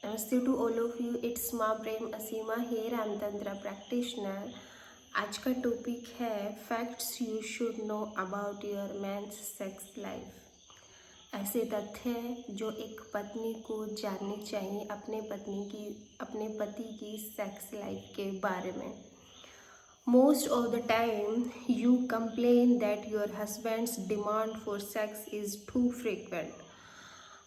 Namaste to all of you. It's Ma Prem Asima here. I'm Tantra practitioner. आज का topic है facts you should know about your man's sex life. ऐसे तथ्य जो एक पत्नी को जानने चाहिए अपने पति की सेक्स लाइफ के बारे में। Most of the time you complain that your husband's demand for sex is too frequent.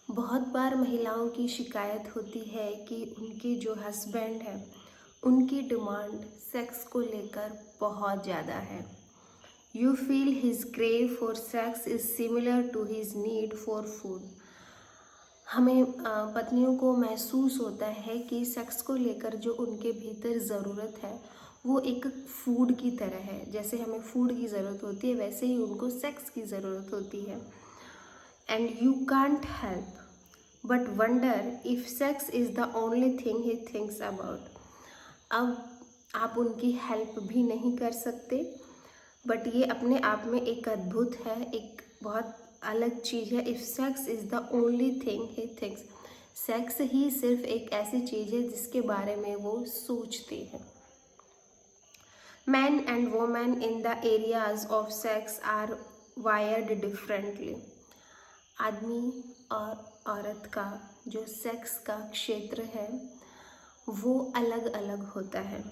बहुत बार महिलाओं की शिकायत होती है कि उनके जो हस्बैंड हैं उनकी डिमांड सेक्स को लेकर बहुत ज़्यादा है। You feel his crave for sex is similar to his need for food. हमें पत्नियों को महसूस होता है कि सेक्स को लेकर जो उनके भीतर ज़रूरत है वो एक फूड की तरह है। जैसे हमें फूड की ज़रूरत होती है वैसे ही उनको सेक्स की ज़रूरत होती है। And you can't help but wonder if sex is the only thing he thinks about. अब आप उनकी हेल्प भी नहीं कर सकते, बट ये अपने आप में एक अद्भुत है, एक बहुत अलग चीज़ है। If sex is the only thing he thinks, sex ही सिर्फ एक ऐसी चीज़ है जिसके बारे में वो सोचते हैं। Men and women in the areas of sex are wired differently. आदमी और औरत का जो सेक्स का क्षेत्र है वो अलग अलग होता है।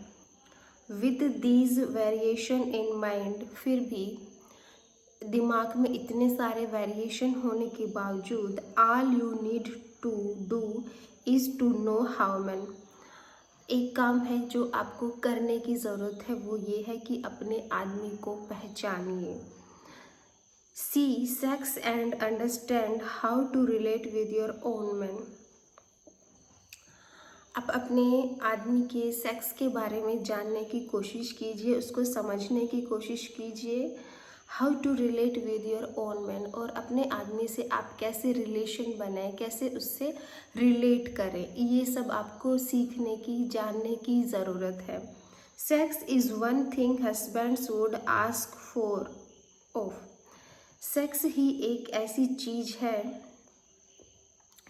With these variation in mind, फिर भी दिमाग में इतने सारे वेरिएशन होने के बावजूद all you need to do is to know how man, एक काम है जो आपको करने की ज़रूरत है, वो ये है कि अपने आदमी को पहचानिए। See sex and understand how to relate with your own man. आप अपने आदमी के सेक्स के बारे में जानने की कोशिश कीजिए, उसको समझने की कोशिश कीजिए। How to relate with your own man, और अपने आदमी से आप कैसे रिलेशन बनाएं, कैसे उससे रिलेट करें, ये सब आपको सीखने की, जानने की ज़रूरत है। Sex is one thing husbands would ask for of. Sex ही एक ऐसी चीज़ है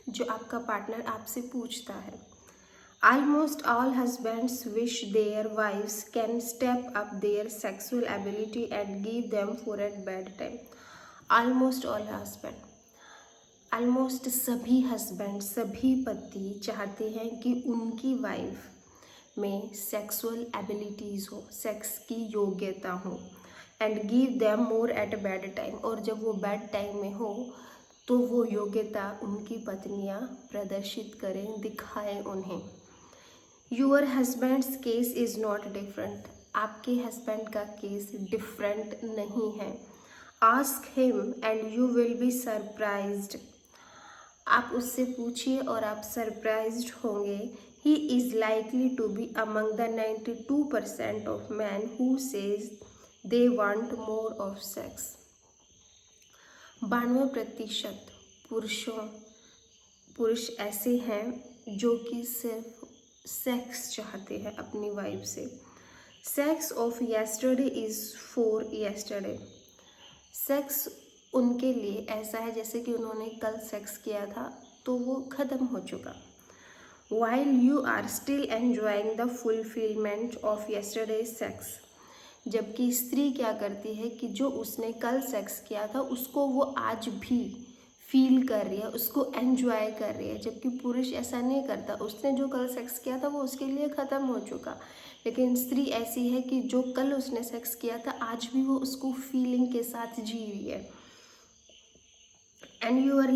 जो आपका पार्टनर आपसे पूछता है। Almost all husbands wish their wives can step up their sexual ability and give them for at bed time. Almost all husband, almost सभी हस्बैंड, सभी पति चाहते हैं कि उनकी वाइफ में सेक्सुअल एबिलिटीज़ हो, सेक्स की योग्यता हो, and give them more at bed time, और जब वो बैड टाइम में हो तो वो योग्यता उनकी पत्नियां प्रदर्शित करें, दिखाएं उन्हें। Your husband's case is not different, आपके हस्बैंड का केस डिफरेंट नहीं है। Ask him and you will be surprised, आप उससे पूछिए और आप सरप्राइज्ड होंगे। He is likely to be among the 92% of man who says they want more of sex. 92% पुरुष ऐसे हैं जो कि सिर्फ सेक्स चाहते हैं अपनी वाइफ से। Sex of yesterday is for yesterday, sex उनके लिए ऐसा है जैसे कि उन्होंने कल सेक्स किया था तो वो ख़त्म हो चुका। While you are still enjoying the fulfilment of yesterday sex, जबकि स्त्री क्या करती है कि जो उसने कल सेक्स किया था उसको वो आज भी फील कर रही है, उसको एंजॉय कर रही है, जबकि पुरुष ऐसा नहीं करता। उसने जो कल सेक्स किया था वो उसके लिए ख़त्म हो चुका, लेकिन स्त्री ऐसी है कि जो कल उसने सेक्स किया था आज भी वो उसको फीलिंग के साथ जी रही है। And your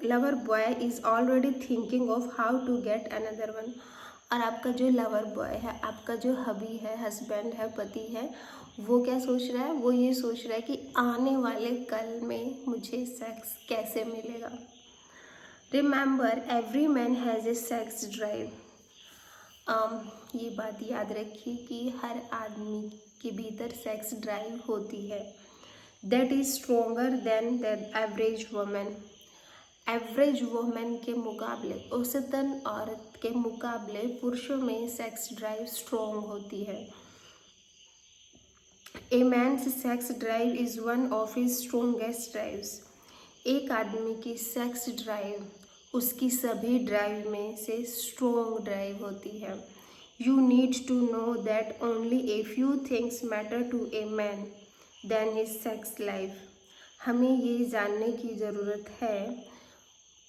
lover boy is already thinking of how to get another one, और आपका जो लवर बॉय है, आपका जो हबी है, हस्बैंड है, पति है, वो क्या सोच रहा है? वो ये सोच रहा है कि आने वाले कल में मुझे सेक्स कैसे मिलेगा। Remember every man has a sex drive, ये बात याद रखिए कि हर आदमी के भीतर सेक्स ड्राइव होती है। That is stronger then the average woman, average women के मुकाबले, औसतन औरत के मुकाबले पुरुषों में सेक्स ड्राइव स्ट्रॉन्ग होती है। A man's sex drive is one of his strongest drives, एक आदमी की सेक्स ड्राइव उसकी सभी ड्राइव में से स्ट्रॉन्ग ड्राइव होती है। You need to know that only a few things matter to a man then his sex life. हमें ये जानने की ज़रूरत है,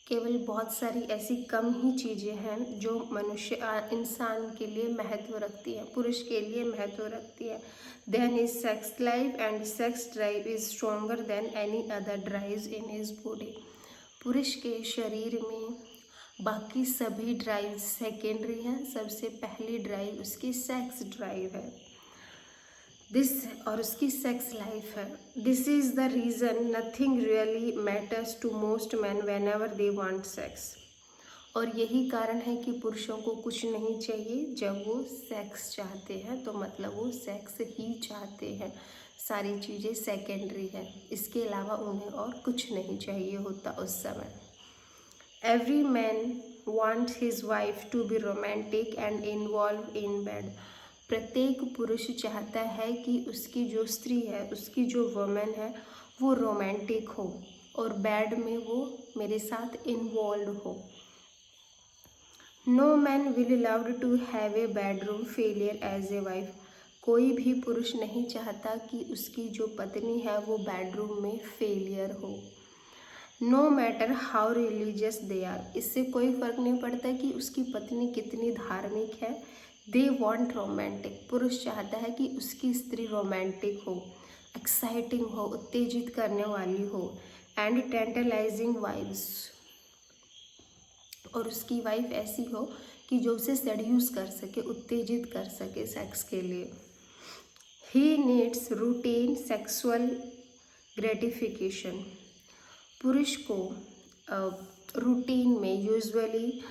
केवल बहुत सारी ऐसी कम ही चीज़ें हैं जो मनुष्य इंसान के लिए महत्व रखती हैं, पुरुष के लिए महत्व रखती है। Then his sex life and sex drive is stronger than any other drives in his body. पुरुष के शरीर में बाकी सभी ड्राइव सेकेंडरी हैं, सबसे पहली ड्राइव उसकी सेक्स ड्राइव है दिस, और उसकी सेक्स लाइफ है। This is the reason nothing really matters to most man whenever they want sex. और यही कारण है कि पुरुषों को कुछ नहीं चाहिए जब वो सेक्स चाहते हैं, तो मतलब वो सेक्स ही चाहते हैं, सारी चीज़ें सेकेंडरी हैं, इसके अलावा उन्हें और कुछ नहीं चाहिए होता उस समय। Every man wants his wife to be romantic and involve in bed. प्रत्येक पुरुष चाहता है कि उसकी जो स्त्री है, उसकी जो वुमेन है, वो रोमांटिक हो और बेड में वो मेरे साथ इन्वॉल्व हो। No man will love to have a bedroom failure as a wife. कोई भी पुरुष नहीं चाहता कि उसकी जो पत्नी है वो बेडरूम में फेलियर हो। No matter how religious they are. इससे कोई फ़र्क नहीं पड़ता कि उसकी पत्नी कितनी धार्मिक है। They want romantic. पुरुष चाहता है कि उसकी स्त्री रोमांटिक हो, एक्साइटिंग हो, उत्तेजित करने वाली हो, एंड टेंटलाइजिंग वाइब्स, और उसकी वाइफ ऐसी हो कि जो उसे सेड्यूस कर सके, उत्तेजित कर सके सेक्स के लिए। He needs routine sexual gratification. पुरुष को रूटीन में यूजुअली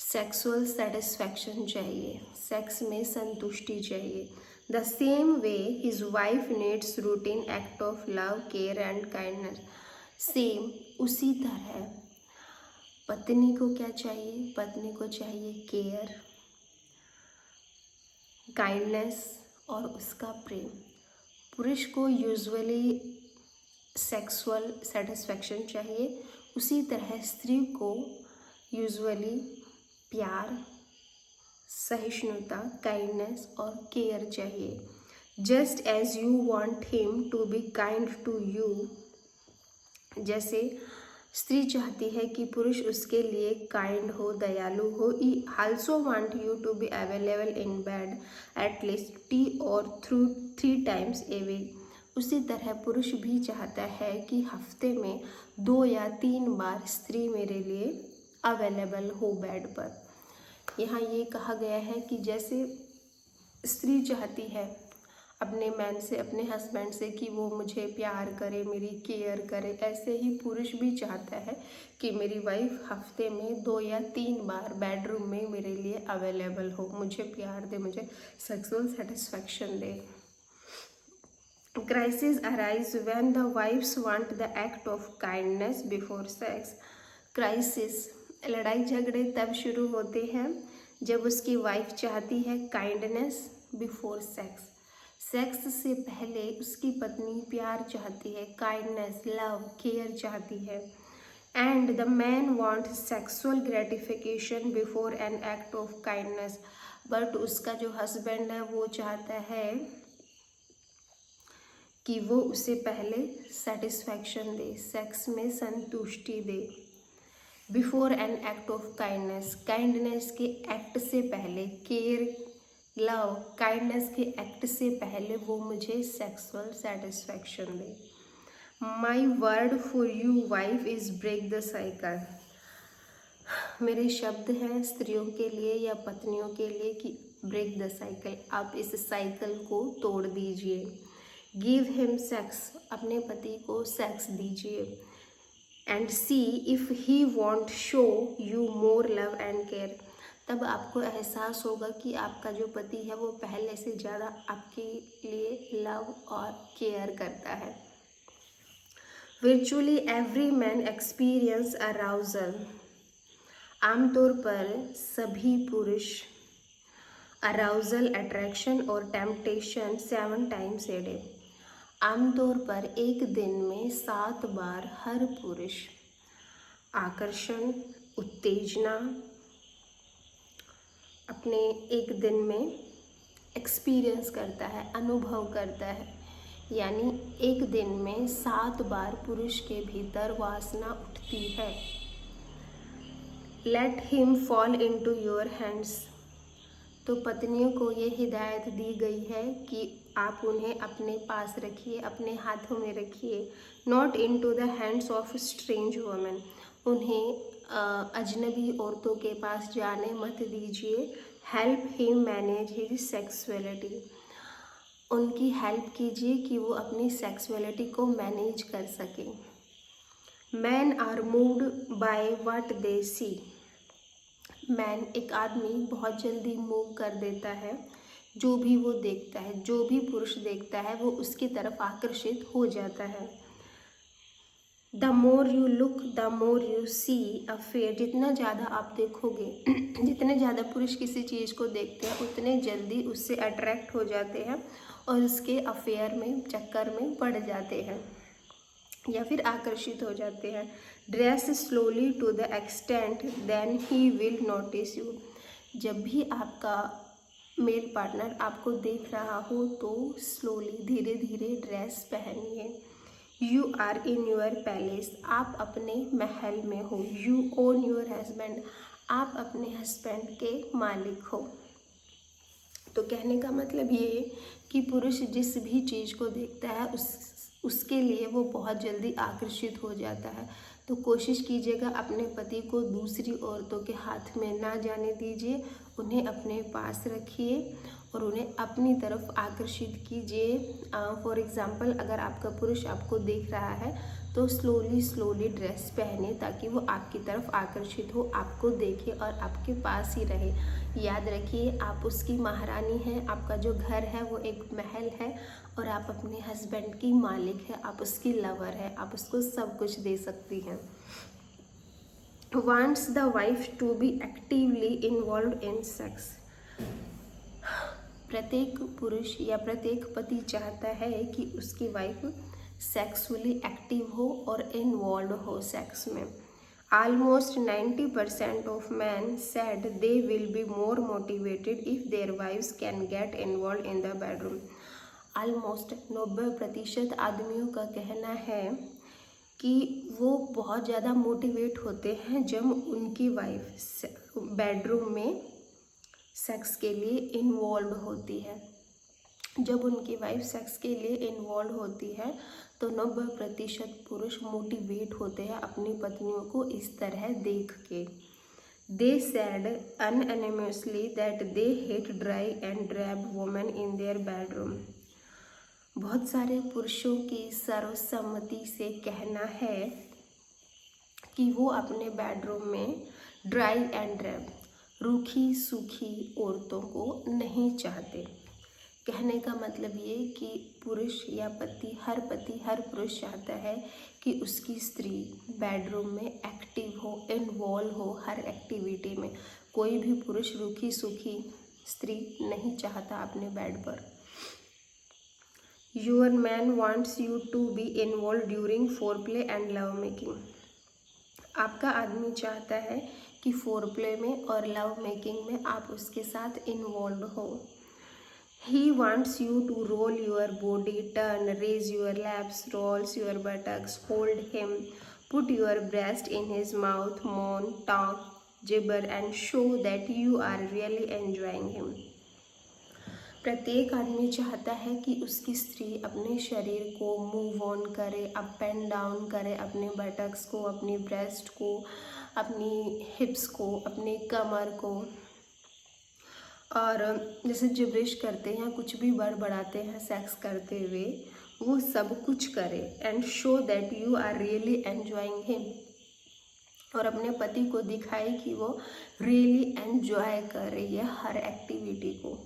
सेक्सुअल सेटिस्फैक्शन चाहिए, सेक्स में संतुष्टि चाहिए। The same way his wife needs routine act of love, care and kindness. Same उसी तरह पत्नी को क्या चाहिए? पत्नी को चाहिए केयर, काइंडनेस और उसका प्रेम। पुरुष को यूजुअली सेक्सुअल सेटिस्फैक्शन चाहिए, उसी तरह स्त्री को यूजुअली प्यार, सहिष्णुता, काइंडनेस और केयर चाहिए। Just as you want him to be kind to you, जैसे स्त्री चाहती है कि पुरुष उसके लिए काइंड हो, दयालु हो। He also want you to be available in bed at least 2 or 3 times a week। उसी तरह पुरुष भी चाहता है कि हफ्ते में 2 या 3 बार स्त्री मेरे लिए अवेलेबल हो बेड पर। यहाँ ये कहा गया है कि जैसे स्त्री चाहती है अपने मैन से, अपने हस्बैंड से कि वो मुझे प्यार करे, मेरी केयर करे, ऐसे ही पुरुष भी चाहता है कि मेरी वाइफ हफ्ते में 2 या 3 बार बेडरूम में मेरे लिए अवेलेबल हो, मुझे प्यार दे, मुझे sexual satisfaction they. Crises arise when the wives want the act of kindness before sex। Crisis, लड़ाई झगड़े तब शुरू होते हैं जब उसकी वाइफ चाहती है काइंडनेस बिफोर सेक्स। सेक्स से पहले उसकी पत्नी प्यार चाहती है, काइंडनेस, लव, केयर चाहती है। And the man want sexual gratification before an act of kindness. But उसका जो हस्बैंड है वो चाहता है कि वो उसे पहले सेटिस्फैक्शन दे, सेक्स में संतुष्टि दे। Before an act of kindness, kindness के एक्ट से पहले, केयर, लव, काइंडनेस के एक्ट से पहले वो मुझे सेक्सुअल सेटिस्फैक्शन दे। My word for you wife is break the cycle. मेरे शब्द हैं स्त्रियों के लिए या पत्नियों के लिए कि ब्रेक द साइकिल, आप इस साइकिल को तोड़ दीजिए। गिव हिम सेक्स, अपने पति को सेक्स दीजिए। And C if he want show you more love and care. तब आपको एहसास होगा कि आपका जो पति है वो पहले से ज़्यादा आपके लिए लव और केयर करता है। Virtually every man experience arousal. आमतौर पर सभी पुरुष अराउजल, अट्रैक्शन और टेम्पटेशन 7 times a day। आमतौर पर एक दिन में 7 बार हर पुरुष आकर्षण, उत्तेजना अपने एक दिन में एक्सपीरियंस करता है, अनुभव करता है। यानी एक दिन में 7 बार पुरुष के भीतर वासना उठती है। Let him fall into your hands. तो पत्नियों को ये हिदायत दी गई है कि आप उन्हें अपने पास रखिए, अपने हाथों में रखिए। Not into the hands of strange women. उन्हें अजनबी औरतों के पास जाने मत दीजिए। Help him manage his sexuality. उनकी हेल्प कीजिए कि वो अपनी सेक्सुअलिटी को मैनेज कर सके। Man are moved by what they see. Man, एक आदमी बहुत जल्दी मूव कर देता है जो भी वो देखता है। जो भी पुरुष देखता है वो उसकी तरफ आकर्षित हो जाता है। The more you look the more you see a fair. जितना ज़्यादा आप देखोगे, जितने ज़्यादा पुरुष किसी चीज़ को देखते हैं उतने जल्दी उससे अट्रैक्ट हो जाते हैं और उसके अफेयर में, चक्कर में पड़ जाते हैं या फिर आकर्षित हो जाते हैं। Dress slowly to the extent then he will notice you. जब भी आपका मेल पार्टनर आपको देख रहा हो तो स्लोली, धीरे धीरे ड्रेस पहनिए। You are in your palace. आप अपने महल में हो। You own your husband. आप अपने हस्बैंड के मालिक हो। तो कहने का मतलब ये कि पुरुष जिस भी चीज़ को देखता है उसके लिए वो बहुत जल्दी आकर्षित हो जाता है। तो कोशिश कीजिएगा अपने पति को दूसरी औरतों के हाथ में ना जाने दीजिए। उन्हें अपने पास रखिए और उन्हें अपनी तरफ आकर्षित कीजिए। फॉर एग्ज़ाम्पल, अगर आपका पुरुष आपको देख रहा है तो स्लोली ड्रेस पहने ताकि वो आपकी तरफ आकर्षित हो, आपको देखे और आपके पास ही रहे। याद रखिए, आप उसकी महारानी हैं। आपका जो घर है वो एक महल है और आप अपने हस्बैंड की मालिक है, आप उसकी लवर है, आप उसको सब कुछ दे सकती हैं। Wants the wife to be actively involve in sex. प्रत्येक पुरुष या प्रत्येक पति चाहता है कि उसकी वाइफ सेक्सुअली एक्टिव हो और इन्वॉल्व हो सेक्स में। Almost 90% of men said they will be more motivated if their wives can get involved in the bedroom. Almost 90% आदमियों का कहना है कि वो बहुत ज़्यादा मोटिवेट होते हैं जब उनकी वाइफ बेडरूम में सेक्स के लिए इन्वॉल्व होती है। जब उनकी वाइफ सेक्स के लिए इन्वॉल्व होती है तो 90% पुरुष मोटिवेट होते हैं अपनी पत्नियों को इस तरह देख के। They said unanimously that they hate dry and drab women in their bedroom. बहुत सारे पुरुषों की सर्वसम्मति से कहना है कि वो अपने बेडरूम में ड्राई एंड ड्रैब, रूखी सूखी औरतों को नहीं चाहते। कहने का मतलब ये कि पुरुष या हर पति, हर पुरुष चाहता है कि उसकी स्त्री बेडरूम में एक्टिव हो, इन्वॉल्व हो हर एक्टिविटी में। कोई भी पुरुष रूखी सूखी स्त्री नहीं चाहता अपने बेड पर। Your man wants you to be involve during foreplay and love making. आपका आदमी चाहता है कि फोरप्ले में और लव मेकिंग में आप उसके साथ इन्वॉल्व हो। He wants you to roll your body, turn, raise your laps, rolls your buttocks, hold him, put your breast in his mouth, moan, talk, gibber and show that you are really enjoying him. प्रत्येक आदमी चाहता है कि उसकी स्त्री अपने शरीर को मूव ऑन करे, अप एंड डाउन करे, अपने बटक्स को, अपनी ब्रेस्ट को, अपनी हिप्स को, अपनी कमर को, और जैसे जिब्रिश करते हैं, कुछ भी बड़बड़ाते हैं सेक्स करते हुए, वो सब कुछ करे। And show that you are really enjoying him. और अपने पति को दिखाए कि वो रियली एन्जॉय कर रही है हर एक्टिविटी को।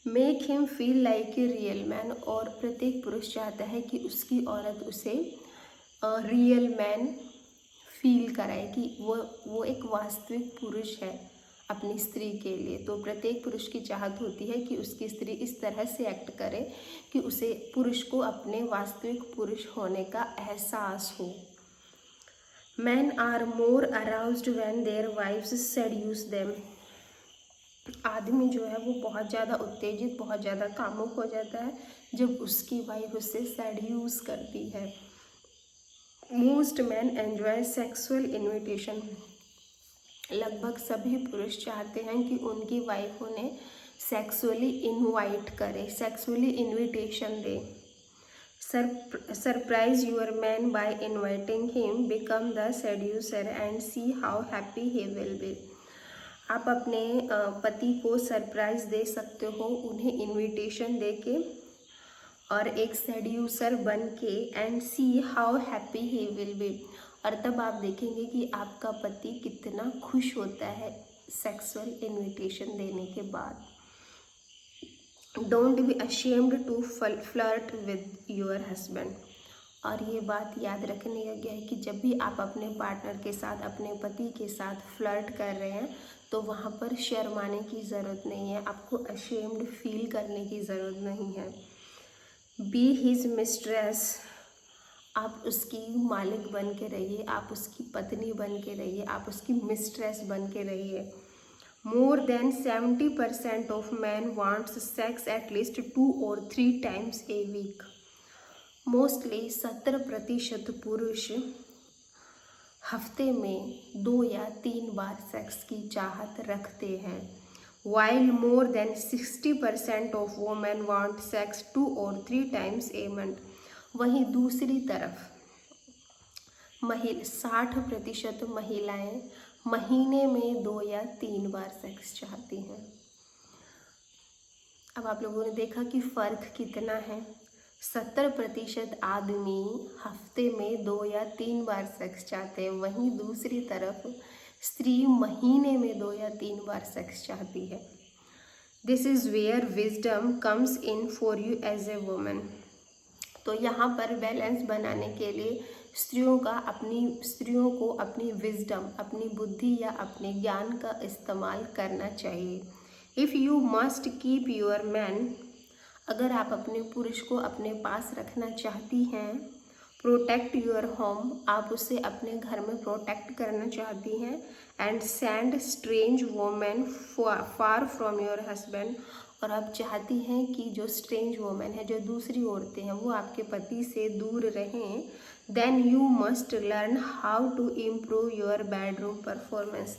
Make him feel like a real man. और प्रत्येक पुरुष चाहता है कि उसकी औरत उसे रियल मैन फील कराए कि वो एक वास्तविक पुरुष है अपनी स्त्री के लिए। तो प्रत्येक पुरुष की चाहत होती है कि उसकी स्त्री इस तरह से एक्ट करे कि उसे, पुरुष को अपने वास्तविक पुरुष होने का एहसास हो। Men are more aroused when their wives seduce them. आदमी जो है वो बहुत ज़्यादा उत्तेजित, बहुत ज़्यादा कामुक हो जाता है जब उसकी वाइफ उसे सेड्यूस करती है। Most man enjoy sexual invitation. लगभग सभी पुरुष चाहते हैं कि उनकी वाइफ उन्हें सेक्सुअली इनवाइट करे, सेक्सुअली इन्विटेशन दे। Surprise your man by inviting him, become the seducer and see how happy he will be. आप अपने पति को सरप्राइज दे सकते हो उन्हें इनविटेशन दे के और एक सेड्यूसर बन के, and see how happy he will B. और तब आप देखेंगे कि आपका पति कितना खुश होता है सेक्सुअल इनविटेशन देने के बाद। Don't be ashamed to flirt with your husband. और ये बात याद रखने योग्य है कि जब भी आप अपने पार्टनर के साथ, अपने पति के साथ फ्लर्ट कर रहे हैं तो वहाँ पर शर्माने की ज़रूरत नहीं है, आपको अशेम्ड फील करने की ज़रूरत नहीं है। Be his mistress. आप उसकी मालिक बन के रहिए, आप उसकी पत्नी बन के रहिए, आप उसकी मिस्ट्रेस बन के रहिए। More than 70% of man wants sex at least 2 or 3 times a week. Mostly 70% पुरुष हफ्ते में 2 या 3 बार सेक्स की चाहत रखते हैं। While more than 60% of women want sex 2 or 3 times a month. वहीं दूसरी तरफ 60% महिलाएं महीने में 2 या 3 बार सेक्स चाहती हैं। अब आप लोगों ने देखा कि फ़र्क कितना है। 70% आदमी हफ्ते में 2 या 3 बार सेक्स चाहते हैं, वहीं दूसरी तरफ स्त्री महीने में 2 या 3 बार सेक्स चाहती है। This is where wisdom comes in for you as a woman. तो यहाँ पर बैलेंस बनाने के लिए स्त्रियों को अपनी विजडम, अपनी बुद्धि या अपने ज्ञान का इस्तेमाल करना चाहिए। If you must keep your man, अगर आप अपने पुरुष को अपने पास रखना चाहती हैं, प्रोटेक्ट योर होम, आप उसे अपने घर में प्रोटेक्ट करना चाहती हैं, and send strange women far from your husband, और आप चाहती हैं कि जो स्ट्रेंज वोमेन है, जो दूसरी औरतें हैं, वो आपके पति से दूर रहें, then you must learn how to improve your bedroom performance.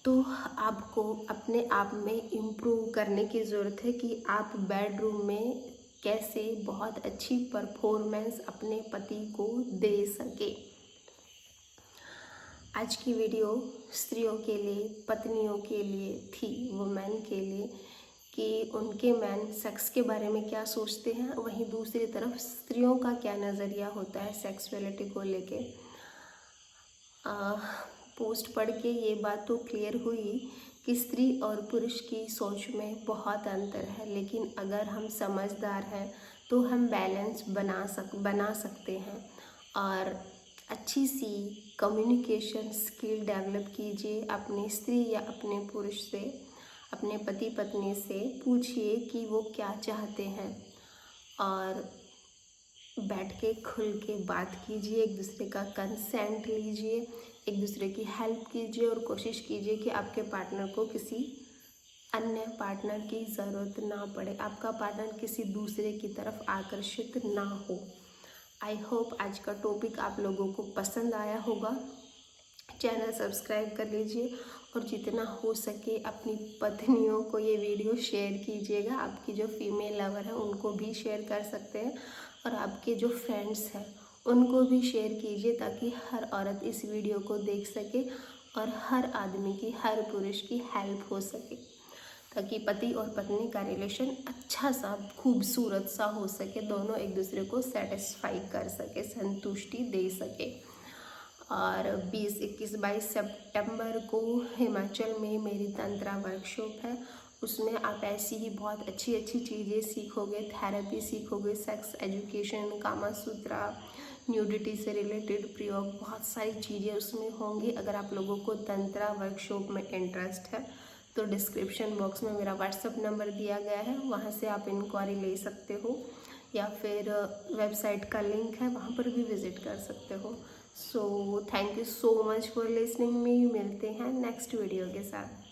तो आपको अपने आप में इम्प्रूव करने की ज़रूरत है कि आप बेडरूम में कैसे बहुत अच्छी परफॉर्मेंस अपने पति को दे सके। आज की वीडियो स्त्रियों के लिए, पत्नियों के लिए थी, वुमेन के लिए, कि उनके मैन सेक्स के बारे में क्या सोचते हैं, वहीं दूसरी तरफ स्त्रियों का क्या नज़रिया होता है सेक्सुअलिटी को लेके। पोस्ट पढ़ के ये बात तो क्लियर हुई कि स्त्री और पुरुष की सोच में बहुत अंतर है, लेकिन अगर हम समझदार हैं तो हम बैलेंस बना सकते हैं। और अच्छी सी कम्युनिकेशन स्किल डेवलप कीजिए। अपनी स्त्री या अपने पुरुष से, अपने पति पत्नी से पूछिए कि वो क्या चाहते हैं और बैठ के खुल के बात कीजिए, एक दूसरे का कंसेंट लीजिए, एक दूसरे की हेल्प कीजिए और कोशिश कीजिए कि आपके पार्टनर को किसी अन्य पार्टनर की ज़रूरत ना पड़े, आपका पार्टनर किसी दूसरे की तरफ आकर्षित ना हो। आई होप आज का टॉपिक आप लोगों को पसंद आया होगा। चैनल सब्सक्राइब कर लीजिए और जितना हो सके अपनी पत्नियों को ये वीडियो शेयर कीजिएगा। आपकी जो फीमेल लवर है उनको भी शेयर कर सकते हैं और आपके जो फ्रेंड्स हैं उनको भी शेयर कीजिए, ताकि हर औरत इस वीडियो को देख सके और हर आदमी की, हर पुरुष की हेल्प हो सके, ताकि पति और पत्नी का रिलेशन अच्छा सा, खूबसूरत सा हो सके, दोनों एक दूसरे को सेटिस्फाई कर सके, संतुष्टि दे सके। और 20, 21, 22 सितंबर को हिमाचल में मेरी तंत्रा वर्कशॉप है, उसमें आप ऐसी ही बहुत अच्छी अच्छी चीज़ें सीखोगे, थेरेपी सीखोगे, सेक्स एजुकेशन, कामा सूत्रा, न्यूडिटी से रिलेटेड प्रयोग, बहुत सारी चीज़ें उसमें होंगी। अगर आप लोगों को तंत्रा वर्कशॉप में इंटरेस्ट है तो डिस्क्रिप्शन बॉक्स में मेरा व्हाट्सअप नंबर दिया गया है, वहाँ से आप इंक्वायरी ले सकते हो, या फिर वेबसाइट का लिंक है, वहाँ पर भी विज़िट कर सकते हो। So thank you so much for listening me. मिलते हैं नेक्स्ट वीडियो के साथ।